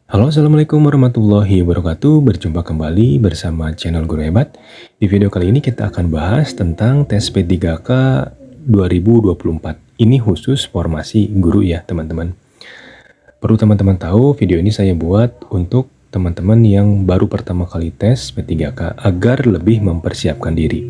Halo, Assalamualaikum warahmatullahi wabarakatuh. Berjumpa kembali bersama channel Guru Hebat. Di video kali ini kita akan bahas tentang tes P3K 2024. Ini khusus formasi guru ya, teman-teman. Perlu teman-teman tahu, video ini saya buat untuk teman-teman yang baru pertama kali tes P3K agar lebih mempersiapkan diri.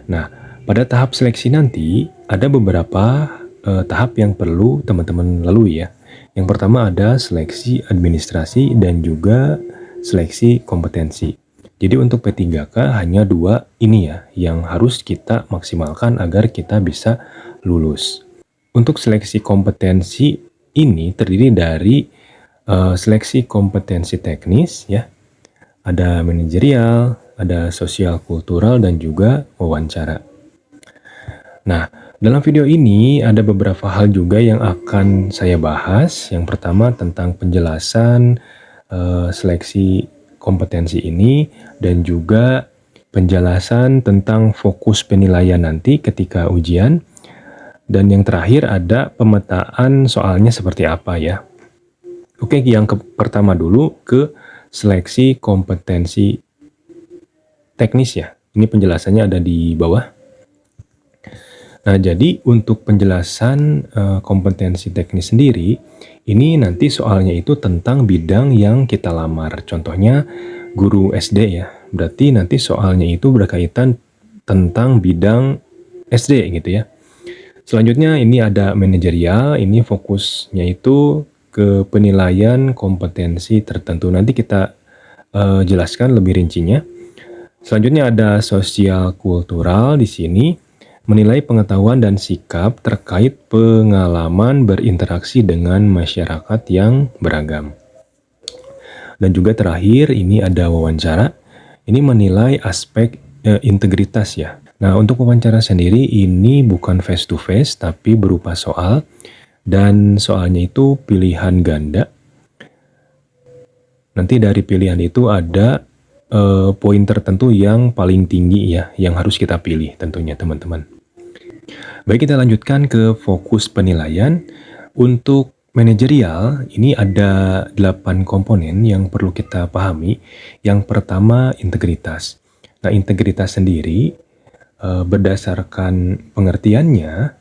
Nah, pada tahap seleksi nanti ada beberapa tahap yang perlu teman-teman lalui ya. Yang pertama ada seleksi administrasi dan juga seleksi kompetensi. Jadi untuk P3K hanya dua ini ya yang harus kita maksimalkan agar kita bisa lulus. Untuk seleksi kompetensi ini terdiri dari seleksi kompetensi teknis ya, ada manajerial, ada sosial kultural dan juga wawancara. Nah, dalam video ini ada beberapa hal juga yang akan saya bahas. Yang pertama tentang penjelasan seleksi kompetensi ini dan juga penjelasan tentang fokus penilaian nanti ketika ujian. Dan yang terakhir ada pemetaan soalnya seperti apa ya. Oke, yang pertama dulu ke seleksi kompetensi teknis ya. Ini penjelasannya ada di bawah. Nah, jadi untuk penjelasan kompetensi teknis sendiri, ini nanti soalnya itu tentang bidang yang kita lamar. Contohnya guru SD ya, berarti nanti soalnya itu berkaitan tentang bidang SD gitu ya. Selanjutnya ini ada manajerial, ini fokusnya itu ke penilaian kompetensi tertentu. Nanti kita jelaskan lebih rincinya. Selanjutnya ada sosial kultural di sini. Menilai pengetahuan dan sikap terkait pengalaman berinteraksi dengan masyarakat yang beragam. Dan juga terakhir ini ada wawancara. Ini menilai aspek integritas ya. Nah, untuk wawancara sendiri ini bukan face to face tapi berupa soal dan soalnya itu pilihan ganda. Nanti dari pilihan itu ada poin tertentu yang paling tinggi ya yang harus kita pilih tentunya teman-teman. Baik, kita lanjutkan ke fokus penilaian. Untuk manajerial, ini ada 8 komponen yang perlu kita pahami. Yang pertama, integritas. Nah, integritas sendiri, berdasarkan pengertiannya,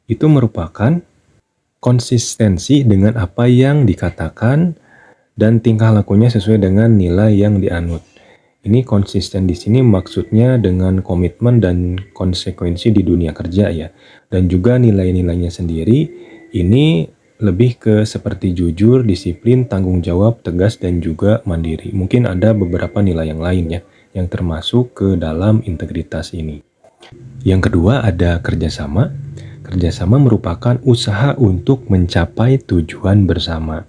itu merupakan konsistensi dengan apa yang dikatakan dan tingkah lakunya sesuai dengan nilai yang dianut. Ini konsisten di sini maksudnya dengan komitmen dan konsekuensi di dunia kerja ya. Dan juga nilai-nilainya sendiri ini lebih ke seperti jujur, disiplin, tanggung jawab, tegas, dan juga mandiri. Mungkin ada beberapa nilai yang lain ya yang termasuk ke dalam integritas ini. Yang kedua ada kerjasama. Kerjasama merupakan usaha untuk mencapai tujuan bersama.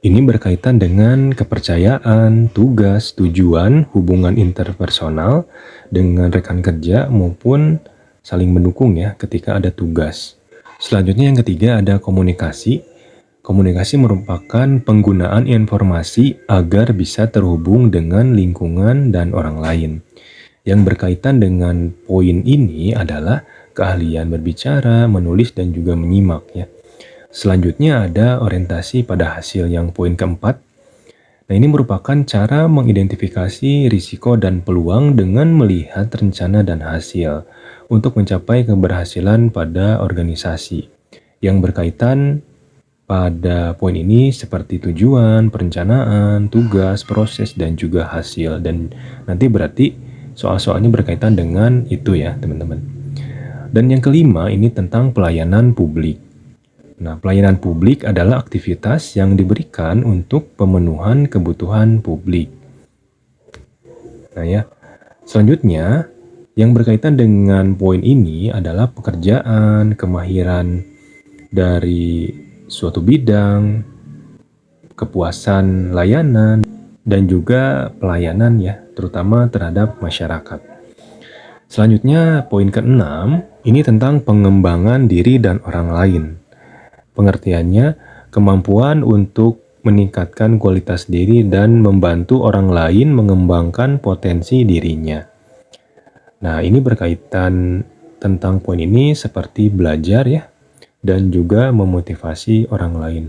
Ini berkaitan dengan kepercayaan, tugas, tujuan, hubungan interpersonal dengan rekan kerja maupun saling mendukung ya ketika ada tugas. Selanjutnya yang ketiga ada komunikasi. Komunikasi merupakan penggunaan informasi agar bisa terhubung dengan lingkungan dan orang lain. Yang berkaitan dengan poin ini adalah keahlian berbicara, menulis, dan juga menyimak ya. Selanjutnya ada orientasi pada hasil yang poin keempat. Nah, ini merupakan cara mengidentifikasi risiko dan peluang dengan melihat rencana dan hasil untuk mencapai keberhasilan pada organisasi. Yang berkaitan pada poin ini seperti tujuan, perencanaan, tugas, proses, dan juga hasil. Dan nanti berarti soal-soalnya berkaitan dengan itu ya, teman-teman. Dan yang kelima ini tentang pelayanan publik. Nah, pelayanan publik adalah aktivitas yang diberikan untuk pemenuhan kebutuhan publik. Nah ya, selanjutnya yang berkaitan dengan poin ini adalah pekerjaan, kemahiran dari suatu bidang, kepuasan layanan, dan juga pelayanan ya, terutama terhadap masyarakat. Selanjutnya poin keenam, ini tentang pengembangan diri dan orang lain. Pengertiannya, kemampuan untuk meningkatkan kualitas diri dan membantu orang lain mengembangkan potensi dirinya. Nah, ini berkaitan tentang poin ini seperti belajar ya, dan juga memotivasi orang lain.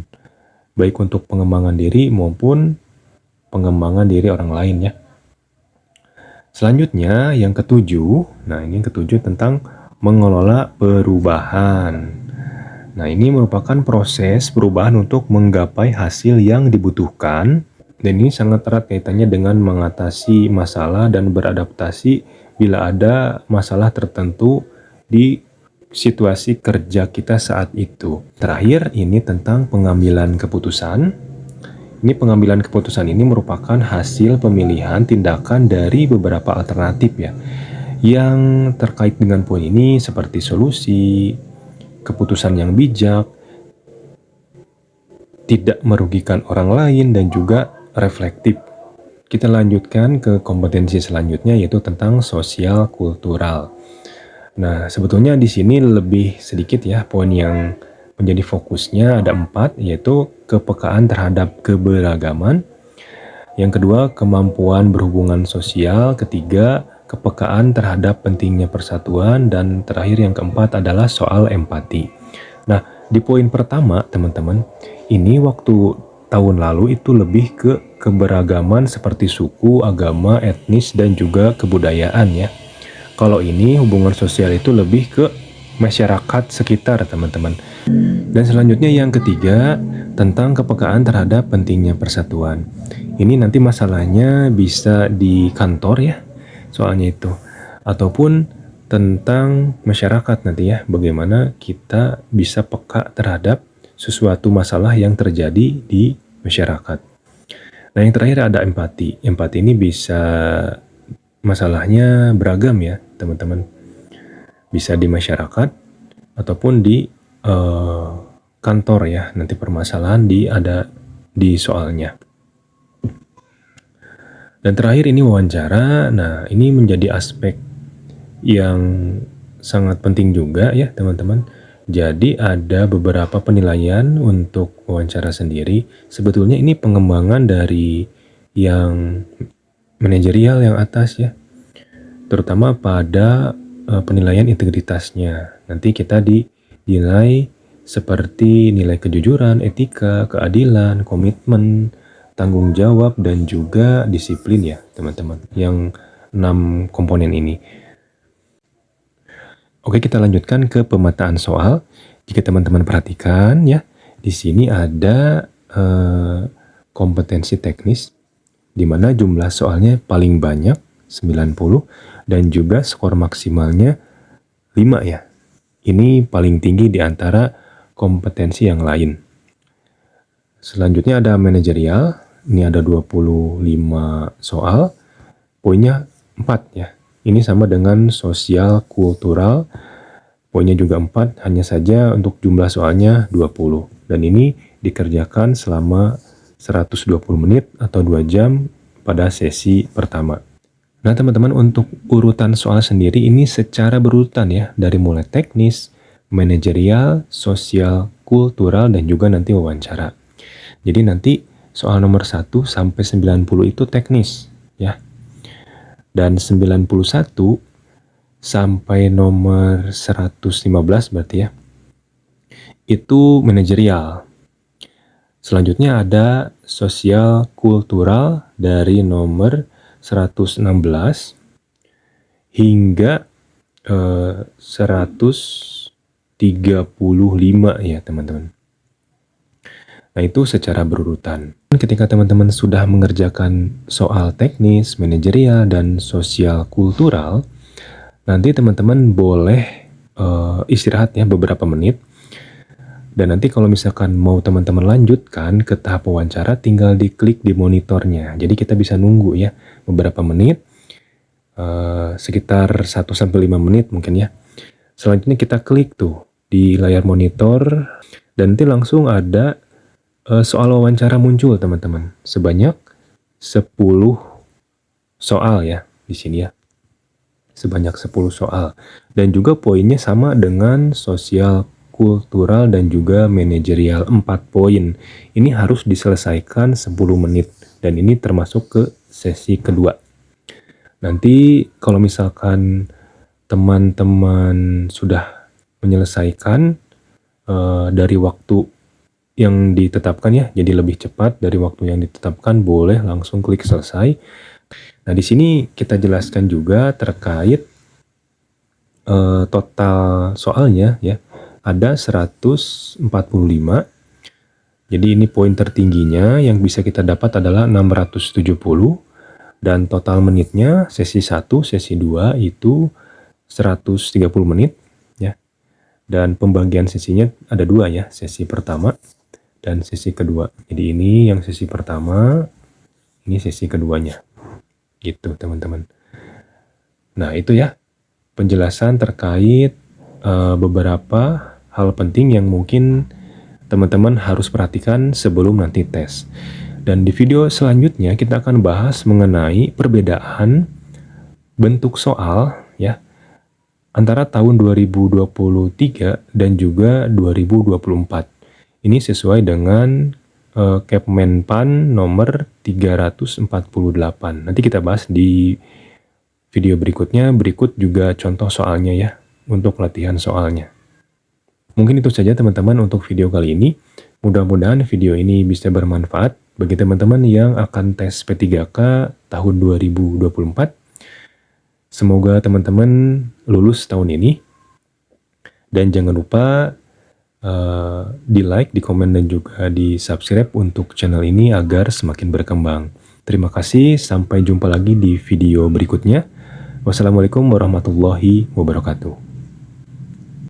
baik untuk pengembangan diri maupun pengembangan diri orang lain ya. Selanjutnya yang ketujuh, nah ini yang ketujuh tentang mengelola perubahan. Nah ini merupakan proses perubahan untuk menggapai hasil yang dibutuhkan, dan ini sangat erat kaitannya dengan mengatasi masalah dan beradaptasi bila ada masalah tertentu di situasi kerja kita saat itu. Terakhir ini tentang pengambilan keputusan. Ini pengambilan keputusan ini merupakan hasil pemilihan tindakan dari beberapa alternatif ya. Yang terkait dengan poin ini seperti solusi, keputusan yang bijak, tidak merugikan orang lain, dan juga reflektif. Kita lanjutkan ke kompetensi selanjutnya yaitu tentang sosial kultural. Nah, sebetulnya di sini lebih sedikit ya poin yang menjadi fokusnya, ada 4, yaitu kepekaan terhadap keberagaman. Yang kedua, kemampuan berhubungan sosial. Ketiga, kepekaan terhadap pentingnya persatuan. Dan terakhir yang keempat adalah soal empati. Nah, di poin pertama teman-teman, ini waktu tahun lalu itu lebih ke keberagaman seperti suku, agama, etnis, dan juga kebudayaan ya. Kalau ini hubungan sosial itu lebih ke masyarakat sekitar teman-teman. Dan selanjutnya yang ketiga tentang kepekaan terhadap pentingnya persatuan. Ini nanti masalahnya bisa di kantor ya, soalnya itu. Ataupun tentang masyarakat nanti ya, bagaimana kita bisa peka terhadap sesuatu masalah yang terjadi di masyarakat. Nah yang terakhir ada empati. Empati ini bisa masalahnya beragam ya teman-teman. Bisa di masyarakat ataupun di kantor ya, nanti permasalahan ada di soalnya. Dan terakhir ini wawancara. Nah ini menjadi aspek yang sangat penting juga ya teman-teman. Jadi ada beberapa penilaian untuk wawancara sendiri. Sebetulnya ini pengembangan dari yang manajerial yang atas ya, terutama pada penilaian integritasnya. Nanti kita dinilai seperti nilai kejujuran, etika, keadilan, komitmen, tanggung jawab, dan juga disiplin ya teman-teman. Yang 6 komponen ini. Oke, kita lanjutkan ke pemetaan soal. Jika teman-teman perhatikan ya, di sini ada kompetensi teknis, di mana jumlah soalnya paling banyak 90 dan juga skor maksimalnya 5 ya. Ini paling tinggi di antara kompetensi yang lain. Selanjutnya ada manajerial. Ini ada 25 soal. Poinnya 4 ya. Ini sama dengan sosial kultural. Poinnya juga 4, hanya saja untuk jumlah soalnya 20. Dan ini dikerjakan selama 120 menit atau 2 jam pada sesi pertama. Nah teman-teman, untuk urutan soal sendiri ini secara berurutan ya, dari mulai teknis, manajerial, sosial, kultural, dan juga nanti wawancara. Jadi nanti soal nomor 1 sampai 90 itu teknis ya. Dan 91 sampai nomor 115 berarti ya, itu manajerial. Selanjutnya ada sosial kultural dari nomor 116 hingga 135 ya teman-teman. Nah itu secara berurutan. Ketika teman-teman sudah mengerjakan soal teknis, manajerial, dan sosial kultural, nanti teman-teman boleh istirahat ya beberapa menit. Dan nanti kalau misalkan mau teman-teman lanjutkan ke tahap wawancara, tinggal diklik di monitornya. Jadi kita bisa nunggu ya beberapa menit, sekitar 1-5 menit mungkin ya. Selanjutnya kita klik tuh di layar monitor, dan nanti langsung ada soal wawancara muncul teman-teman. Sebanyak 10 soal ya di sini ya. Sebanyak 10 soal. Dan juga poinnya sama dengan sosial kultural dan juga manajerial, 4 poin. Ini harus diselesaikan 10 menit. Dan ini termasuk ke sesi kedua. Nanti kalau misalkan teman-teman sudah menyelesaikan dari waktu yang ditetapkan ya, jadi lebih cepat dari waktu yang ditetapkan, boleh langsung klik selesai. Nah, di sini kita jelaskan juga terkait total soalnya ya. Ada 145. Jadi ini poin tertingginya yang bisa kita dapat adalah 670, dan total menitnya sesi 1, sesi 2 itu 130 menit ya. Dan pembagian sesinya ada 2 ya, sesi pertama dan sesi kedua. Jadi ini yang sesi pertama, ini sesi keduanya. Gitu, teman-teman. Nah, itu ya penjelasan terkait beberapa hal penting yang mungkin teman-teman harus perhatikan sebelum nanti tes. Dan di video selanjutnya kita akan bahas mengenai perbedaan bentuk soal ya antara tahun 2023 dan juga 2024. Ini sesuai dengan Kepmenpan nomor 348. Nanti kita bahas di video berikutnya. Berikut juga contoh soalnya ya, untuk latihan soalnya. Mungkin itu saja teman-teman untuk video kali ini. Mudah-mudahan video ini bisa bermanfaat bagi teman-teman yang akan tes P3K tahun 2024. Semoga teman-teman lulus tahun ini. Dan jangan lupa di like, di komen, dan juga di subscribe untuk channel ini agar semakin berkembang. Terima kasih, sampai jumpa lagi di video berikutnya. Wassalamualaikum warahmatullahi wabarakatuh.